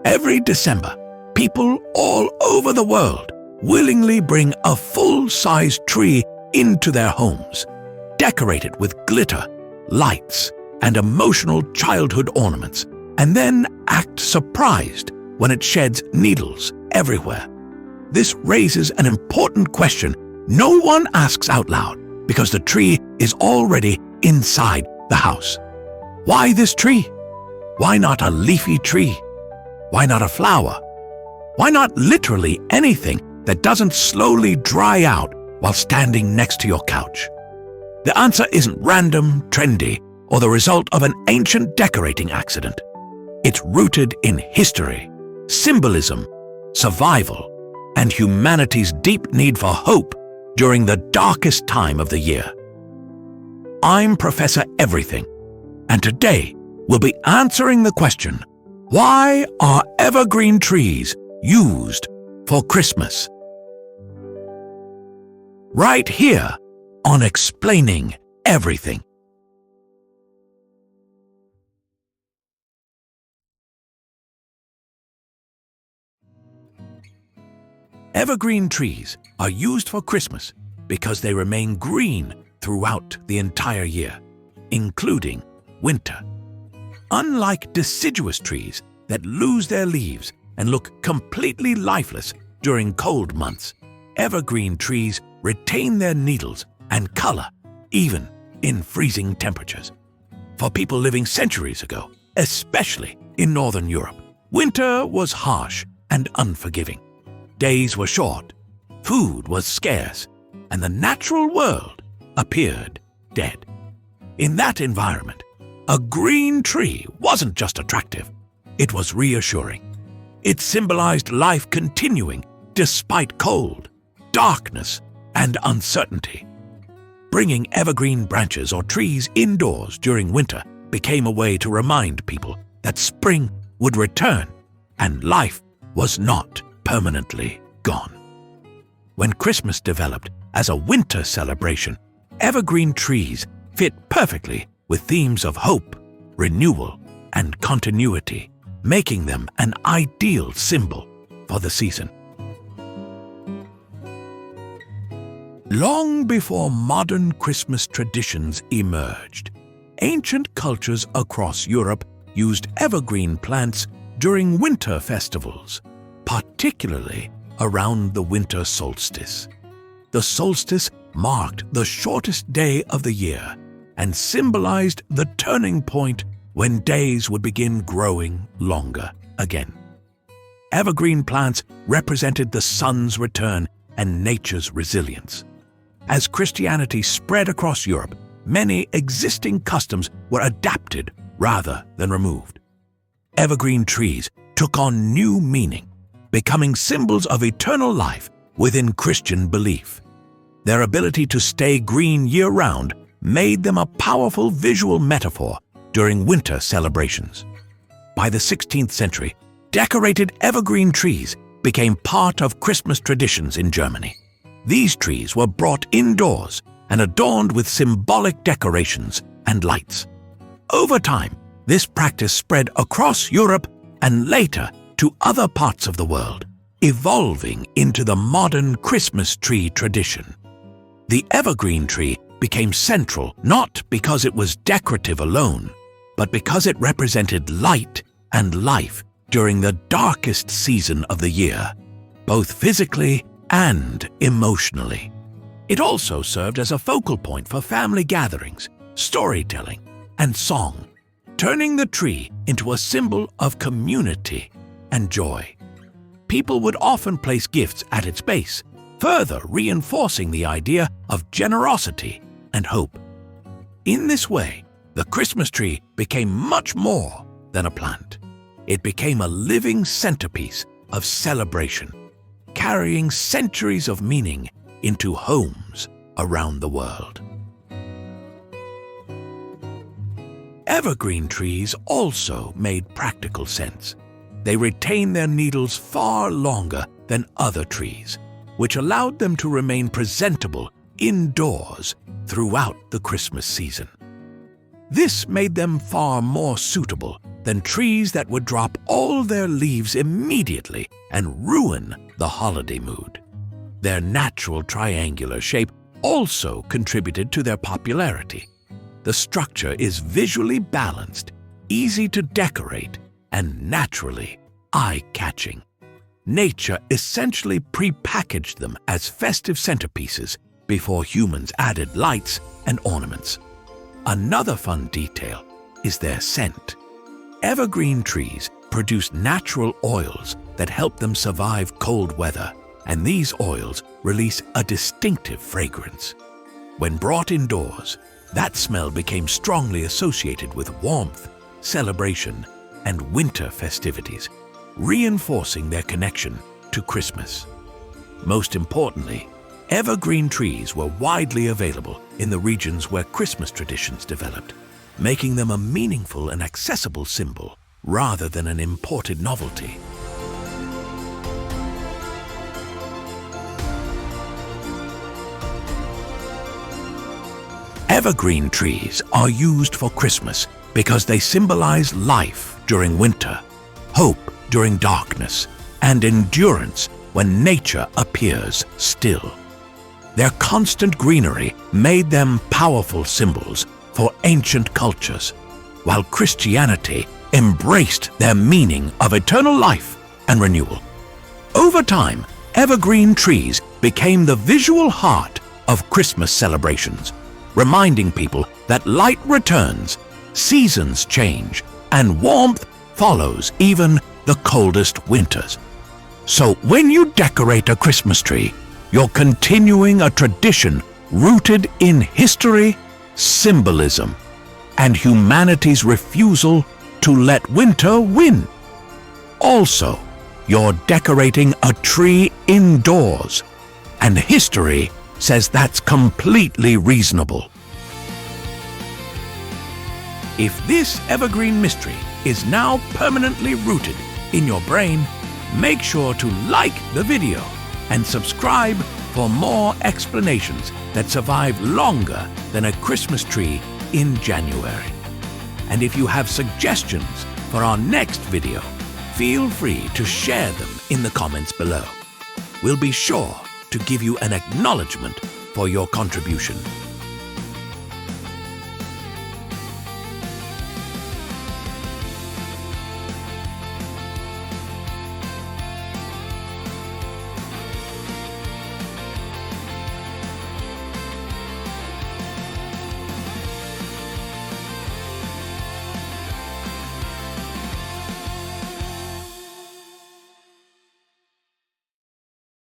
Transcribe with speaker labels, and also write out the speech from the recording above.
Speaker 1: Every December, people all over the world willingly bring a full-size tree into their homes, decorate it with glitter, lights, and emotional childhood ornaments, and then act surprised when it sheds needles everywhere. This raises an important question no one asks out loud because the tree is already inside the house. Why this tree? Why not a leafy tree? Why not a flower? Why not literally anything that doesn't slowly dry out while standing next to your couch? The answer isn't random, trendy, or the result of an ancient decorating accident. It's rooted in history, symbolism, survival, and humanity's deep need for hope during the darkest time of the year. I'm Professor Everything, and today we'll be answering the question, why are evergreen trees used for Christmas? Right here on Explaining Everything. Evergreen trees are used for Christmas because they remain green throughout the entire year, including winter. Unlike deciduous trees that lose their leaves and look completely lifeless during cold months, evergreen trees retain their needles and color even in freezing temperatures. For people living centuries ago, especially in Northern Europe, winter was harsh and unforgiving. Days were short, food was scarce, and the natural world appeared dead. In that environment, a green tree wasn't just attractive, it was reassuring. It symbolized life continuing despite cold, darkness, and uncertainty. Bringing evergreen branches or trees indoors during winter became a way to remind people that spring would return and life was not permanently gone. When Christmas developed as a winter celebration, evergreen trees fit perfectly with themes of hope, renewal, and continuity, making them an ideal symbol for the season. Long before modern Christmas traditions emerged, ancient cultures across Europe used evergreen plants during winter festivals, particularly around the winter solstice. The solstice marked the shortest day of the year and symbolized the turning point when days would begin growing longer again. Evergreen plants represented the sun's return and nature's resilience. As Christianity spread across Europe, many existing customs were adapted rather than removed. Evergreen trees took on new meaning, becoming symbols of eternal life within Christian belief. Their ability to stay green year-round made them a powerful visual metaphor during winter celebrations. By the 16th century, decorated evergreen trees became part of Christmas traditions in Germany. These trees were brought indoors and adorned with symbolic decorations and lights. Over time, this practice spread across Europe and later to other parts of the world, evolving into the modern Christmas tree tradition. The evergreen tree became central not because it was decorative alone, but because it represented light and life during the darkest season of the year, both physically and emotionally. It also served as a focal point for family gatherings, storytelling, and song, turning the tree into a symbol of community and joy. People would often place gifts at its base, further reinforcing the idea of generosity and hope. In this way, the Christmas tree became much more than a plant. It became a living centerpiece of celebration, carrying centuries of meaning into homes around the world. Evergreen trees also made practical sense. They retained their needles far longer than other trees, which allowed them to remain presentable indoors throughout the Christmas season. This made them far more suitable than trees that would drop all their leaves immediately and ruin the holiday mood. Their natural triangular shape also contributed to their popularity. The structure is visually balanced, easy to decorate, and naturally eye-catching. Nature essentially pre-packaged them as festive centerpieces before humans added lights and ornaments. Another fun detail is their scent. Evergreen trees produce natural oils that help them survive cold weather, and these oils release a distinctive fragrance. When brought indoors, that smell became strongly associated with warmth, celebration, and winter festivities, reinforcing their connection to Christmas. Most importantly, evergreen trees were widely available in the regions where Christmas traditions developed, making them a meaningful and accessible symbol rather than an imported novelty. Evergreen trees are used for Christmas because they symbolize life during winter, hope during darkness, and endurance when nature appears still. Their constant greenery made them powerful symbols for ancient cultures, while Christianity embraced their meaning of eternal life and renewal. Over time, evergreen trees became the visual heart of Christmas celebrations, reminding people that light returns, seasons change, and warmth follows even the coldest winters. So when you decorate a Christmas tree, you're continuing a tradition rooted in history, symbolism, and humanity's refusal to let winter win. Also, you're decorating a tree indoors, and history says that's completely reasonable. If this evergreen mystery is now permanently rooted in your brain, make sure to like the video and subscribe for more explanations that survive longer than a Christmas tree in January. And if you have suggestions for our next video, feel free to share them in the comments below. We'll be sure to give you an acknowledgement for your contribution.